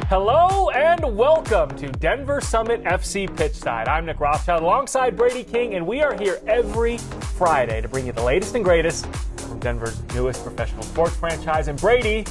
Hello and welcome to Denver Summit FC Pitchside. I'm Nick Rothschild alongside Brady King, and we are here every Friday to bring you the latest and greatest from Denver's newest professional sports franchise. And Brady,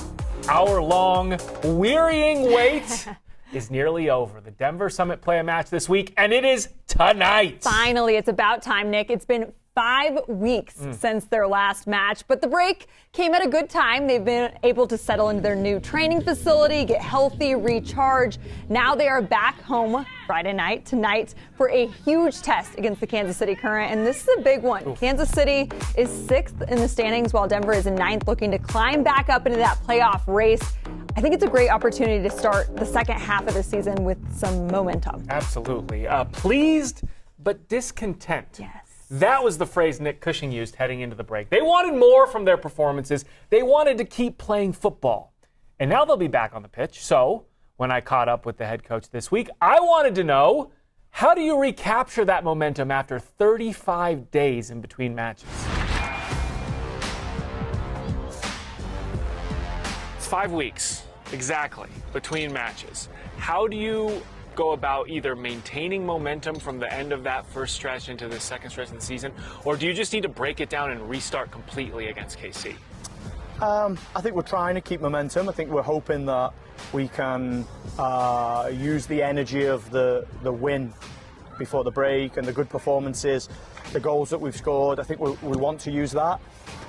hour-long, wearying wait is nearly over. The Denver Summit play a match this week, and it is tonight. Finally, it's about time, Nick. It's been 5 weeks since their last match, but the break came at a good time. They've been able to settle into their new training facility, get healthy, recharge. Now they are back home Friday night, tonight, for a huge test against the Kansas City Current, and this is a big one. Oof. Kansas City is 6th in the standings, while Denver is in 9th, looking to climb back up into that playoff race. I think it's a great opportunity to start the second half of the season with some momentum. Absolutely. Pleased, but discontent. Yes. That was the phrase Nick Cushing used heading into the break. They wanted more from their performances. They wanted to keep playing football. And now they'll be back on the pitch. So when I caught up with the head coach this week, I wanted to know, how do you recapture that momentum after 35 days in between matches? It's 5 weeks, exactly, between matches. How do you go about either maintaining momentum from the end of that first stretch into the second stretch of the season, or do you just need to break it down and restart completely against KC? I think we're trying to keep momentum. I think we're hoping that we can use the energy of the win before the break and the good performances, the goals that we've scored. I think we want to use that.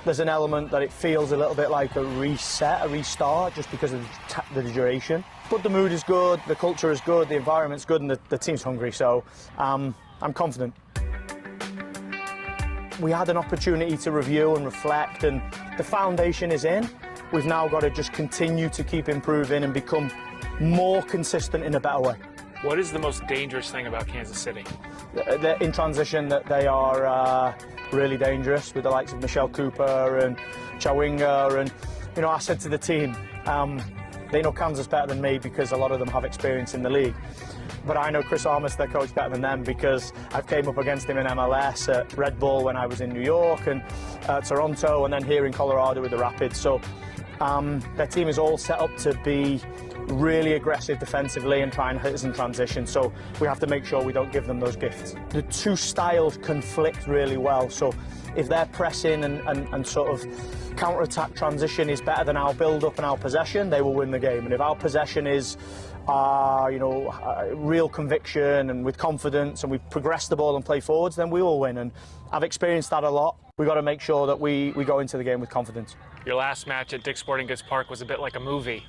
There's an element that it feels a little bit like a reset, a restart, just because of the duration. But the mood is good, the culture is good, the environment's good, and the team's hungry, so I'm confident. We had an opportunity to review and reflect, and the foundation is in. We've now got to just continue to keep improving and become more consistent in a better way. What is the most dangerous thing about Kansas City? In transition, that they are really dangerous with the likes of Michelle Cooper and Chawinga, and I said to the team, they know Kansas better than me because a lot of them have experience in the league. But I know Chris Armas, their coach, better than them because I've came up against him in MLS at Red Bull when I was in New York and Toronto, and then here in Colorado with the Rapids. So their team is all set up to be really aggressive defensively and try and hit us in transition. So we have to make sure we don't give them those gifts. The two styles conflict really well. So if their pressing and sort of counter-attack transition is better than our build-up and our possession, they will win the game. And if our possession is, real conviction and with confidence, and we progress the ball and play forwards, then we will win. And I've experienced that a lot. We've got to make sure that we go into the game with confidence. Your last match at Dick's Sporting Goods Park was a bit like a movie.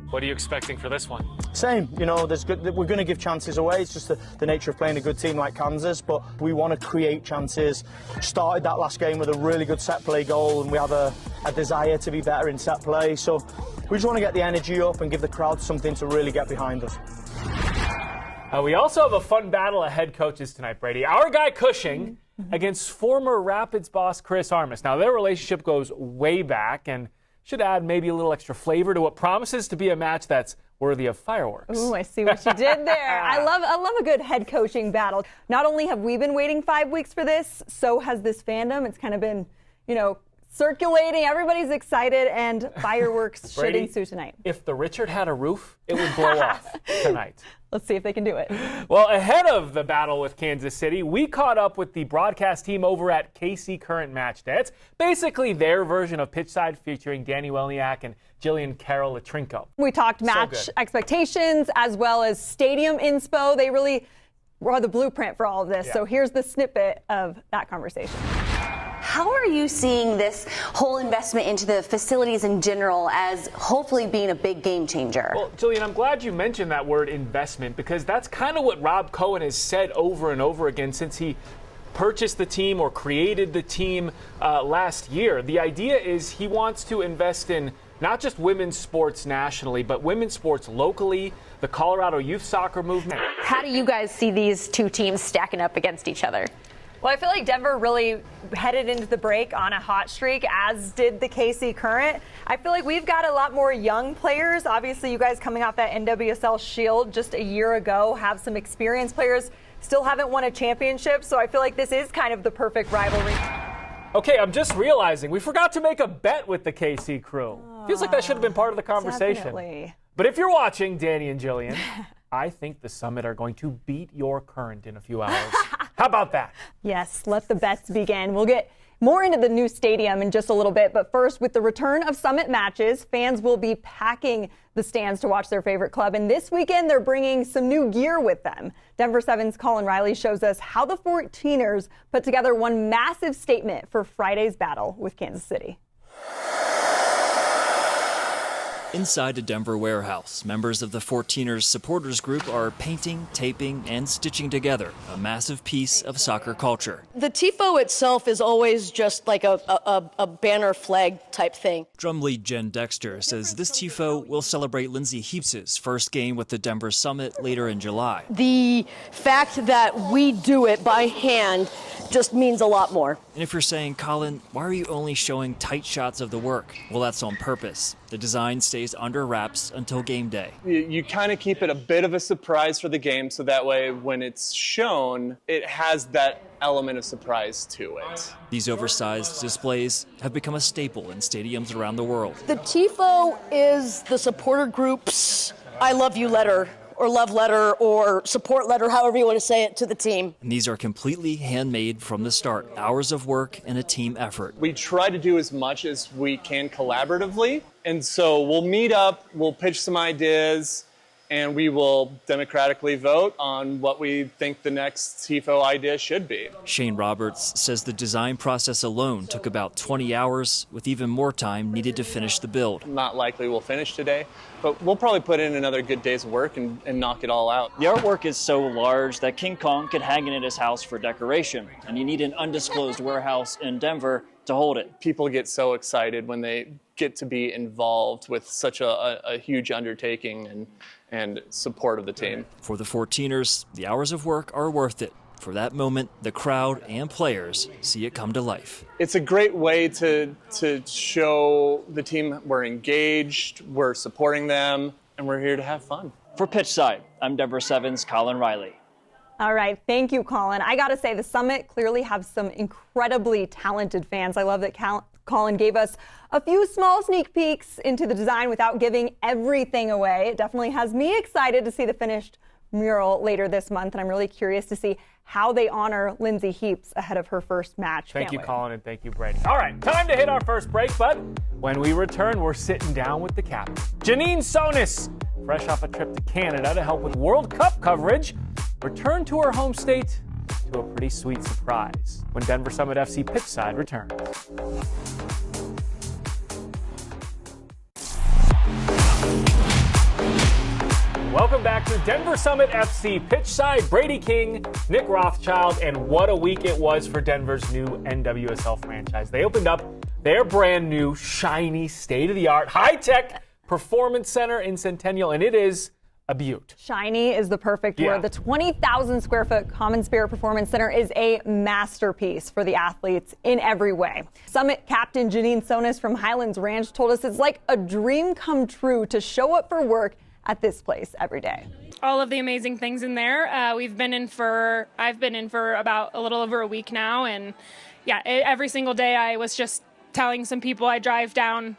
What are you expecting for this one? Same, we're going to give chances away. It's just the nature of playing a good team like Kansas, but we want to create chances. Started that last game with a really good set play goal, and we have a desire to be better in set play. So we just want to get the energy up and give the crowd something to really get behind us. We also have a fun battle of head coaches tonight, Brady. Our guy Cushing against former Rapids boss Chris Armas. Now, their relationship goes way back and should add maybe a little extra flavor to what promises to be a match that's worthy of fireworks. Ooh, I see what you did there. I love a good head coaching battle. Not only have we been waiting 5 weeks for this, so has this fandom. It's kind of been, circulating. Everybody's excited, and fireworks Brady, should ensue tonight. If the Richard had a roof, it would blow off tonight. Let's see if they can do it. Well, ahead of the battle with Kansas City, we caught up with the broadcast team over at KC Current Matchday. It's basically their version of Pitchside, featuring Danny Welniak and Jillian Carroll Latrinko. We talked match expectations as well as stadium inspo. They really are the blueprint for all of this. Yeah. So here's the snippet of that conversation. How are you seeing this whole investment into the facilities in general as hopefully being a big game changer? Well, Jillian, I'm glad you mentioned that word investment, because that's kind of what Rob Cohen has said over and over again since he purchased the team or created the team last year. The idea is he wants to invest in not just women's sports nationally, but women's sports locally, the Colorado youth soccer movement. How do you guys see these two teams stacking up against each other? Well, I feel like Denver really headed into the break on a hot streak, as did the KC Current. I feel like we've got a lot more young players. Obviously, you guys coming off that NWSL Shield just a year ago have some experienced players, still haven't won a championship, so I feel like this is kind of the perfect rivalry. Okay, I'm just realizing we forgot to make a bet with the KC crew. Feels like that should have been part of the conversation. Definitely. But if you're watching, Danny and Jillian, I think the Summit are going to beat your Current in a few hours. How about that? Yes, let the bets begin. We'll get more into the new stadium in just a little bit, but first, with the return of Summit matches, fans will be packing the stands to watch their favorite club, and this weekend they're bringing some new gear with them. Denver 7's Colin Riley shows us how the 14ers put together one massive statement for Friday's battle with Kansas City. Inside a Denver warehouse, members of the 14ers supporters group are painting, taping, and stitching together a massive piece of soccer culture. The tifo itself is always just like a banner flag type thing. Drum lead Jen Dexter says this tifo will celebrate Lindsey Heaps' first game with the Denver Summit later in July. The fact that we do it by hand just means a lot more. And if you're saying, Colin, why are you only showing tight shots of the work? Well, that's on purpose. The design stays under wraps until game day. You kind of keep it a bit of a surprise for the game, so that way when it's shown, it has that element of surprise to it. These oversized displays have become a staple in stadiums around the world. The tifo is the supporter group's I love you letter, or love letter, or support letter, however you want to say it, to the team. And these are completely handmade from the start. Hours of work and a team effort. We try to do as much as we can collaboratively, and so we'll meet up, we'll pitch some ideas, and we will democratically vote on what we think the next tifo idea should be. Shane Roberts says the design process alone took about 20 hours, with even more time needed to finish the build. Not likely we'll finish today, but we'll probably put in another good day's work and knock it all out. The artwork is so large that King Kong could hang it in his house for decoration, and you need an undisclosed warehouse in Denver to hold it. People get so excited when they get to be involved with such a huge undertaking and support of the team. For the 14ers, the hours of work are worth it. For that moment, the crowd and players see it come to life. It's a great way to show the team we're engaged, we're supporting them, and we're here to have fun. For Pitchside, I'm Denver 7's Colin Riley. All right, thank you, Colin. I got to say, the Summit clearly have some incredibly talented fans. I love that Colin gave us a few small sneak peeks into the design without giving everything away. It definitely has me excited to see the finished mural later this month, and I'm really curious to see how they honor Lindsey Heaps ahead of her first match. Thank you, Colin, and thank you, Brady. All right, time to hit our first break, but when we return, we're sitting down with the captain, Janine Sonus, fresh off a trip to Canada to help with World Cup coverage, returned to her home state to a pretty sweet surprise when Denver Summit FC Pitchside returns. Welcome back to Denver Summit FC Pitchside. Brady King, Nick Rothschild, and what a week it was for Denver's new NWSL franchise. They opened up their brand new, shiny, state-of-the-art, high-tech performance center in Centennial, and it is a beaut. Shiny is the perfect word. The 20,000 square foot Common Spirit Performance Center is a masterpiece for the athletes in every way. Summit captain Janine Sonus from Highlands Ranch told us it's like a dream come true to show up for work at this place every day. All of the amazing things in there. I've been in for about a little over a week now, and yeah, every single day I was just telling some people, I drive down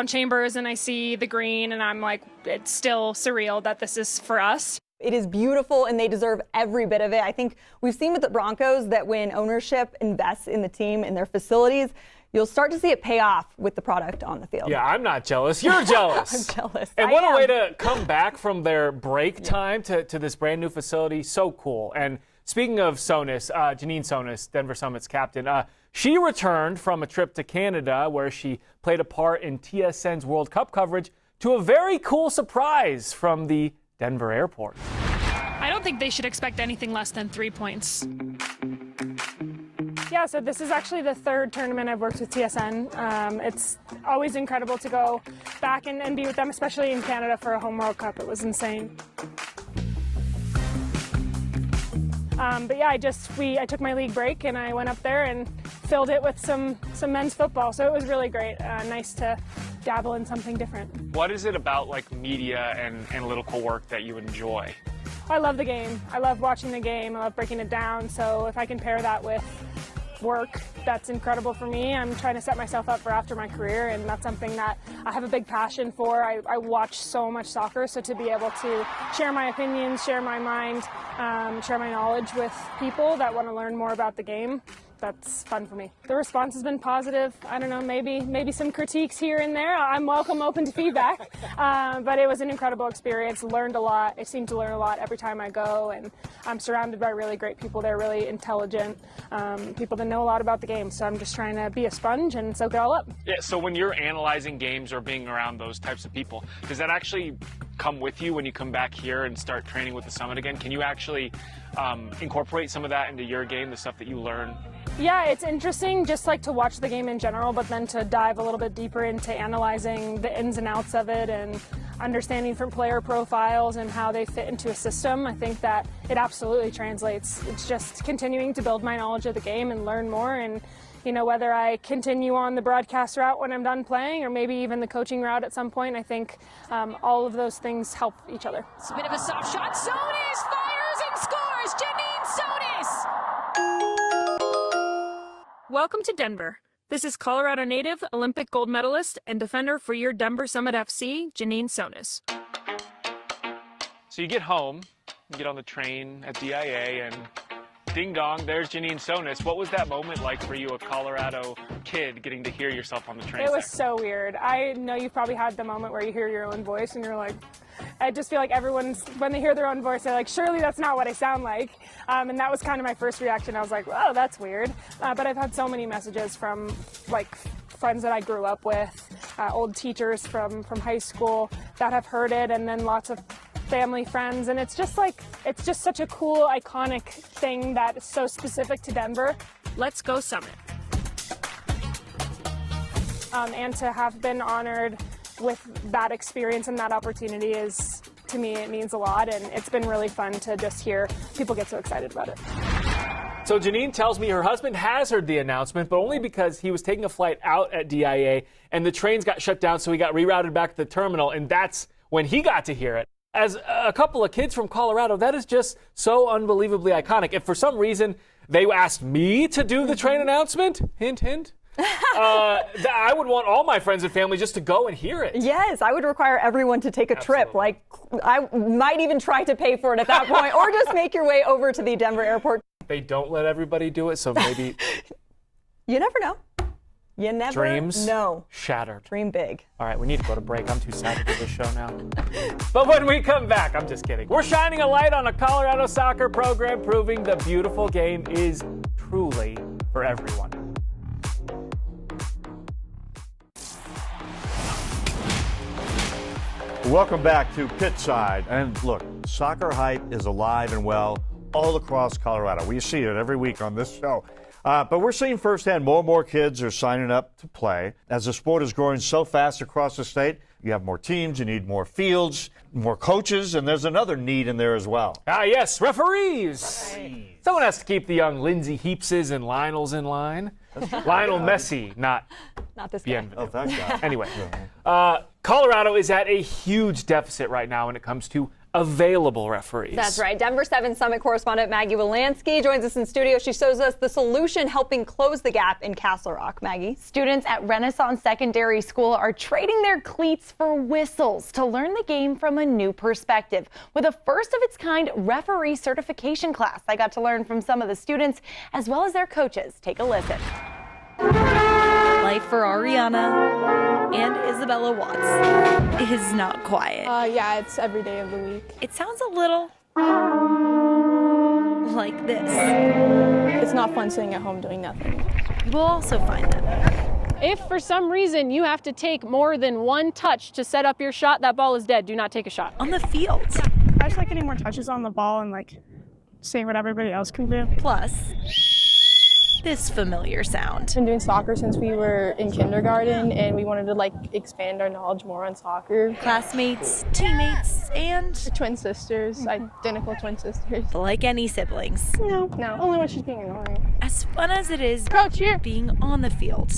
Chambers and I see the green and I'm like, it's still surreal that this is for us. It is beautiful and they deserve every bit of it. I think we've seen with the Broncos that when ownership invests in the team and their facilities, you'll start to see it pay off with the product on the field. Yeah, I'm not jealous. You're jealous. I'm jealous. And what a way to come back from their break time to this brand new facility. So cool. And speaking of Sonus, Janine Sonus, Denver Summit's captain, she returned from a trip to Canada where she played a part in TSN's World Cup coverage to a very cool surprise from the Denver airport. I don't think they should expect anything less than 3 points. Yeah, so this is actually the third tournament I've worked with TSN. It's always incredible to go back and be with them, especially in Canada for a home World Cup. It was insane. But yeah, I took my league break and I went up there and filled it with some men's football. So it was really great. Nice to dabble in something different. What is it about like media and analytical work that you enjoy? I love the game. I love watching the game. I love breaking it down. So if I can pair that with work that's incredible for me. I'm trying to set myself up for after my career, and that's something that I have a big passion for. I watch so much soccer, so to be able to share my opinions, share my mind, share my knowledge with people that want to learn more about the game, that's fun for me. The response has been positive. I don't know, maybe some critiques here and there. I'm open to feedback. But it was an incredible experience. Learned a lot. I seem to learn a lot every time I go, and I'm surrounded by really great people. They're really intelligent, people that know a lot about the game. So I'm just trying to be a sponge and soak it all up. Yeah, so when you're analyzing games or being around those types of people, does that actually come with you when you come back here and start training with the Summit again? Can you actually incorporate some of that into your game, the stuff that you learn? Yeah, it's interesting just like to watch the game in general, but then to dive a little bit deeper into analyzing the ins and outs of it and understanding different player profiles and how they fit into a system. I think that it absolutely translates. It's just continuing to build my knowledge of the game and learn more, and whether I continue on the broadcast route when I'm done playing or maybe even the coaching route at some point, I think all of those things help each other. It's a bit of a soft shot. Sonus fires and scores! Janine Sonus! Welcome to Denver. This is Colorado native, Olympic gold medalist, and defender for your Denver Summit FC, Janine Sonus. So you get home, you get on the train at DIA, and ding dong, there's Janine Sonus. What was that moment like for you, a Colorado kid, getting to hear yourself on the train? It was so weird. I know you've probably had the moment where you hear your own voice and you're like, I just feel like everyone's, when they hear their own voice, they're like, surely that's not what I sound like. And that was kind of my first reaction. I was like, whoa, that's weird. But I've had so many messages from like friends that I grew up with, old teachers from high school that have heard it, and then lots of family, friends, and it's just such a cool, iconic thing that is so specific to Denver. Let's go Summit. And to have been honored with that experience and that opportunity is, to me, it means a lot, and it's been really fun to just hear people get so excited about it. So Janine tells me her husband has heard the announcement, but only because he was taking a flight out at DIA and the trains got shut down, so he got rerouted back to the terminal, and that's when he got to hear it. As a couple of kids from Colorado, that is just so unbelievably iconic. If for some reason they asked me to do the train announcement, hint, hint, I would want all my friends and family just to go and hear it. Yes, I would require everyone to take a trip. Like, I might even try to pay for it at that point, or just make your way over to the Denver airport. They don't let everybody do it, so maybe. You never know. You never Dreams know. Shattered. Dream big. All right, we need to go to break. I'm too sad to do this show now. But when we come back, I'm just kidding. We're shining a light on a Colorado soccer program, proving the beautiful game is truly for everyone. Welcome back to Pitchside. And look, soccer hype is alive and well all across Colorado. We see it every week on this show. But we're seeing firsthand more and more kids are signing up to play. As the sport is growing so fast across the state, you have more teams, you need more fields, more coaches, and there's another need in there as well. Ah, yes, referees. Someone has to keep the young Lindsey Heapses and Lionels in line. Lionel Messi, not this guy. Oh, that guy. Anyway, Colorado is at a huge deficit right now when it comes to available referees. That's right. Denver 7 Summit correspondent Maggie Wolanski joins us in studio. She shows us the solution helping close the gap in Castle Rock. Maggie. Students at Renaissance Secondary School are trading their cleats for whistles to learn the game from a new perspective. With a first-of-its-kind referee certification class, I got to learn from some of the students as well as their coaches. Take a listen. Life for Ariana and Isabella Watts is not quiet. Yeah, it's every day of the week. It sounds a little like this. It's not fun sitting at home doing nothing. We'll also find that If for some reason you have to take more than one touch to set up your shot, that ball is dead. Do not take a shot. on the field. I just like getting more touches on the ball and like seeing what everybody else can do. Plus, this familiar sound. I've been doing soccer since we were in kindergarten, and we wanted to like expand our knowledge more on soccer. Classmates, teammates, and Twin sisters, identical twin sisters. like any siblings. No, only when she's being annoying. as fun as it is being on the field,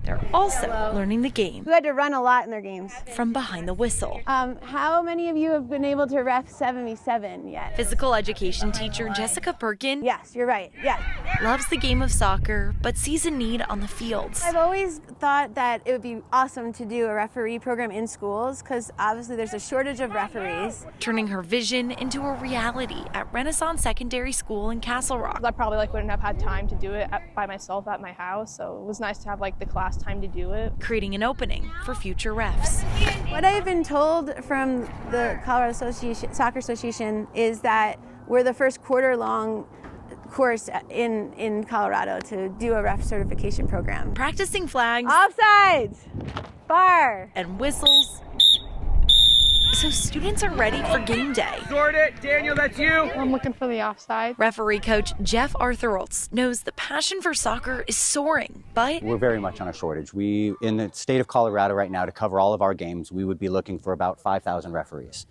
they're also learning the game. Who had to run a lot in their games? From behind the whistle. How many of you have been able to ref 77 yet? Physical education teacher Jessica Perkin. Yes, you're right. Yes. Loves the game of soccer, but sees a need on the fields. I've always thought that it would be awesome to do a referee program in schools because obviously there's a shortage of referees. Turning her vision into a reality at Renaissance Secondary School in Castle Rock. I probably wouldn't have had time to do it by myself at my house, so it was nice to have the class time to do it. Creating an opening for future refs. What I've been told from the Colorado Soccer Association is that we're the first quarter-long course in Colorado to do a ref certification program. Practicing flags. Offsides! Bar! And whistles. So students are ready for game day. Scored it. Daniel, that's you. I'm looking for the offside. Referee coach Jeff Arthuroltz knows the passion for soccer is soaring, but we're very much on a shortage. We, in the state of Colorado right now, to cover all of our games, we would be looking for about 5,000 referees.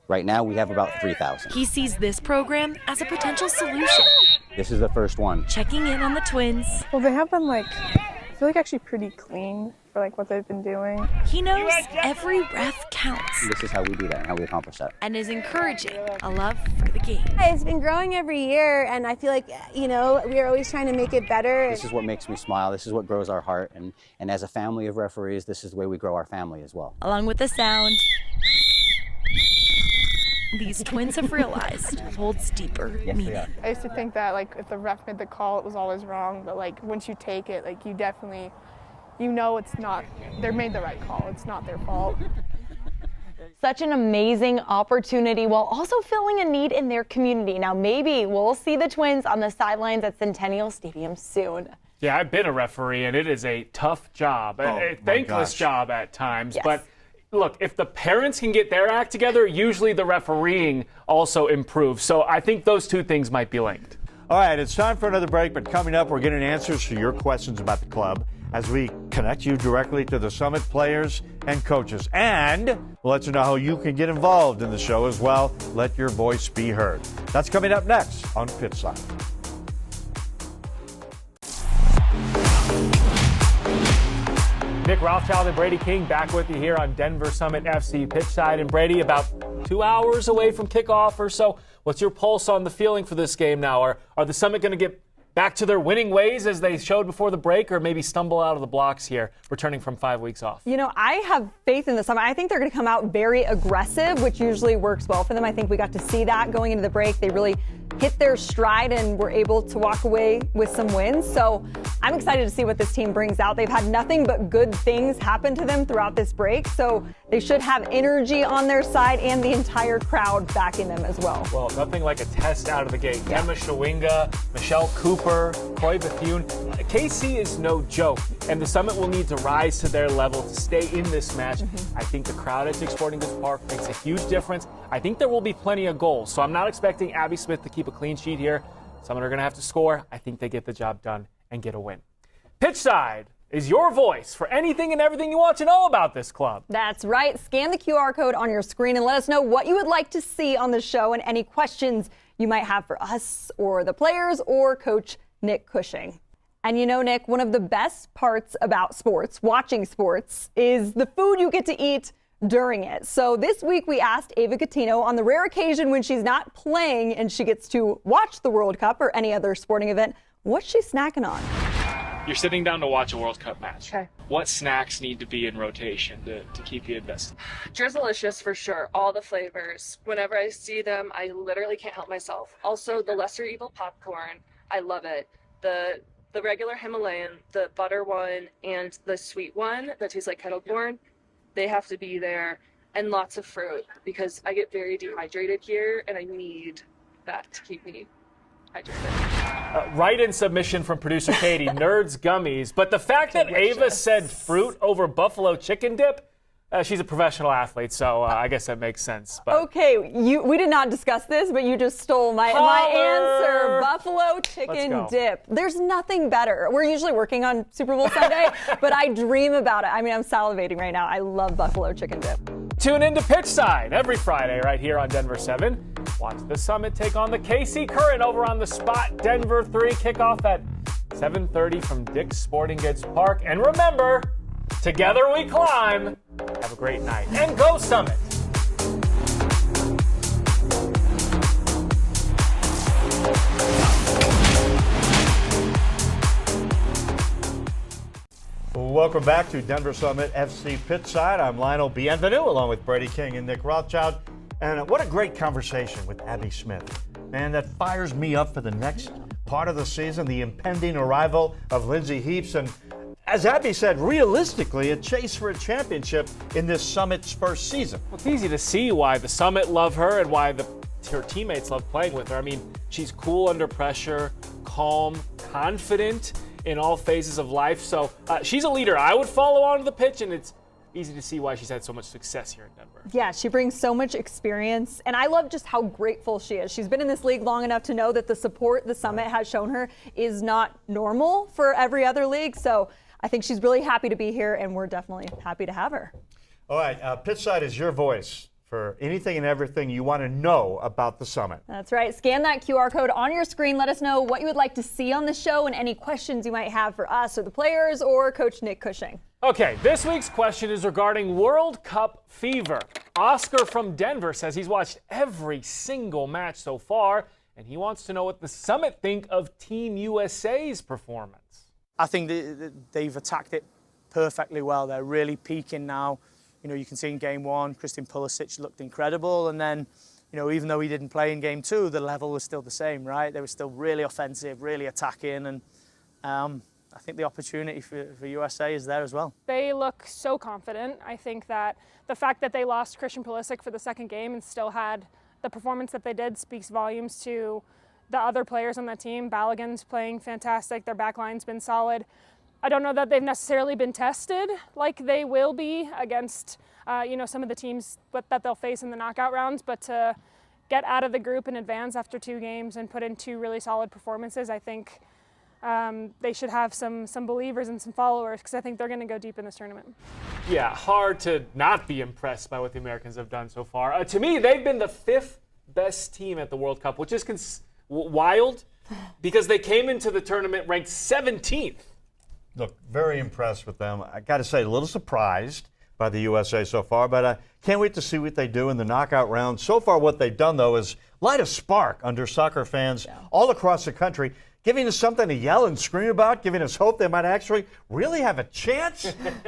Right now, we have about 3,000. He sees this program as a potential solution. This is the first one. Checking in on the twins. Well, they have been I feel actually pretty clean for what they've been doing. He knows every ref counts. This is how we do that and how we accomplish that. And is encouraging a love for the game. It's been growing every year, and I feel we're always trying to make it better. This is what makes me smile. This is what grows our heart. And as a family of referees, this is the way we grow our family as well. Along with the sound, these twins have realized holds deeper meaning. I used to think that if the ref made the call, it was always wrong, but once you take it, you definitely, it's not, they made the right call. It's not their fault. Such an amazing opportunity while also filling a need in their community. Now maybe we'll see the Twins on the sidelines at Centennial Stadium soon. Yeah, I've been a referee, and it is a tough job, a thankless job at times, yes. But look, if the parents can get their act together, usually the refereeing also improves. So I think those two things might be linked. All right, it's time for another break, but coming up, we're getting answers to your questions about the club as we connect you directly to the Summit players and coaches. And we'll let you know how you can get involved in the show as well. Let your voice be heard. That's coming up next on Pitchside. Nick Rothschild and Brady King back with you here on Denver Summit FC Pitchside. And Brady, about 2 hours away from kickoff or so. What's your pulse on the feeling for this game now? Are the Summit going to get back to their winning ways as they showed before the break, or maybe stumble out of the blocks here, returning from 5 weeks off? I have faith in the Summit. I think they're going to come out very aggressive, which usually works well for them. I think we got to see that going into the break. They really hit their stride and were able to walk away with some wins. So I'm excited to see what this team brings out. They've had nothing but good things happen to them throughout this break. So they should have energy on their side and the entire crowd backing them as well. Well, nothing like a test out of the gate. Emma Shawinga, Michelle Cooper, Coy Bethune. KC is no joke, and the Summit will need to rise to their level to stay in this match. I think the crowd at Dick's Sporting Goods Park makes a huge difference. I think there will be plenty of goals, so I'm not expecting Abby Smith to keep a clean sheet here. Summit are going to have to score. I think they get the job done and get a win. Pitchside is your voice for anything and everything you want to know about this club. That's right. Scan the QR code on your screen and let us know what you would like to see on the show and any questions you might have for us or the players or Coach Nick Cushing. And Nick, one of the best parts about sports, watching sports, is the food you get to eat during it. So this week we asked Ava Gattino, on the rare occasion when she's not playing and she gets to watch the World Cup or any other sporting event, what's she snacking on? You're sitting down to watch a World Cup match. Okay. What snacks need to be in rotation to keep you invested? Drizzleicious for sure. All the flavors. Whenever I see them, I literally can't help myself. Also, the lesser evil popcorn. I love it. The regular Himalayan, the butter one, and the sweet one that tastes like kettle corn, they have to be there. And lots of fruit, because I get very dehydrated here, and I need that to keep me hydrated. Write-in submission from producer Katie, Nerds Gummies. But the fact that Ava said fruit over buffalo chicken dip, she's a professional athlete, so I guess that makes sense. But okay, we did not discuss this, but you just stole my answer. Buffalo chicken dip. There's nothing better. We're usually working on Super Bowl Sunday, but I dream about it. I mean, I'm salivating right now. I love buffalo chicken dip. Tune in to Pitchside every Friday right here on Denver 7. Watch the Summit take on the KC Current over on the Spot. Denver 3 kickoff at 7:30 from Dick's Sporting Goods Park. And remember, together we climb. Have a great night. And go Summit! Welcome back to Denver Summit FC Pitchside. I'm Lionel Bienvenu along with Brady King and Nick Rothschild. And what a great conversation with Abby Smith. Man, that fires me up for the next part of the season, the impending arrival of Lindsey Heaps. And as Abby said, realistically, a chase for a championship in this Summit's first season. Well, it's easy to see why the Summit love her and why her teammates love playing with her. I mean, she's cool under pressure, calm, confident in all phases of life. So she's a leader I would follow onto the pitch, and it's easy to see why she's had so much success here in Denver. Yeah, she brings so much experience, and I love just how grateful she is. She's been in this league long enough to know that the support the Summit has shown her is not normal for every other league. So I think she's really happy to be here, and we're definitely happy to have her. All right, Pitchside is your voice for anything and everything you want to know about the Summit. That's right. Scan that QR code on your screen. Let us know what you would like to see on the show and any questions you might have for us or the players or Coach Nick Cushing. Okay, this week's question is regarding World Cup fever. Oscar from Denver says he's watched every single match so far, and he wants to know what the Summit think of Team USA's performance. I think they've attacked it perfectly well. They're really peaking now. You know, you can see in game one, Christian Pulisic looked incredible. And then, you know, even though he didn't play in game two, the level was still the same, right? They were still really offensive, really attacking. And I think the opportunity for USA is there as well. They look so confident. I think that the fact that they lost Christian Pulisic for the second game and still had the performance that they did speaks volumes to the other players on that team. Balogun's playing fantastic. Their back line's been solid. I don't know that they've necessarily been tested like they will be against, some of the teams that they'll face in the knockout rounds. But to get out of the group in advance after 2 games and put in 2 really solid performances, I think they should have some believers and some followers, because I think they're going to go deep in this tournament. Yeah, hard to not be impressed by what the Americans have done so far. To me, they've been the 5th best team at the World Cup, which is wild because they came into the tournament ranked 17th. Look, very impressed with them. I got to say, a little surprised by the USA so far, but I can't wait to see what they do in the knockout round. So far, what they've done, though, is light a spark under soccer fans all across the country, giving us something to yell and scream about, giving us hope they might actually really have a chance.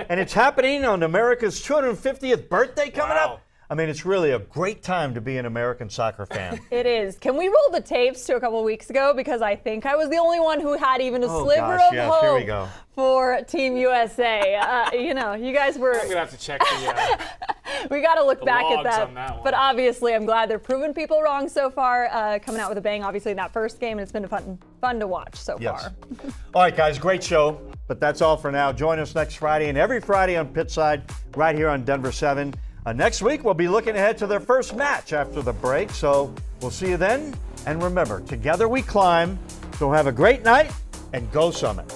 And it's happening on America's 250th birthday coming up. I mean, it's really a great time to be an American soccer fan. It is. Can we roll the tapes to a couple of weeks ago? Because I think I was the only one who had even a sliver of hope here we go. for Team USA. You guys were... I'm going to have to check the... we got to look back at that. On that one. But obviously, I'm glad they're proving people wrong so far, coming out with a bang, obviously, in that first game. And it's been fun to watch so far. All right, guys, great show. But that's all for now. Join us next Friday and every Friday on Pitchside right here on Denver 7. Next week, we'll be looking ahead to their first match after the break. So we'll see you then. And remember, together we climb. So have a great night and go Summit.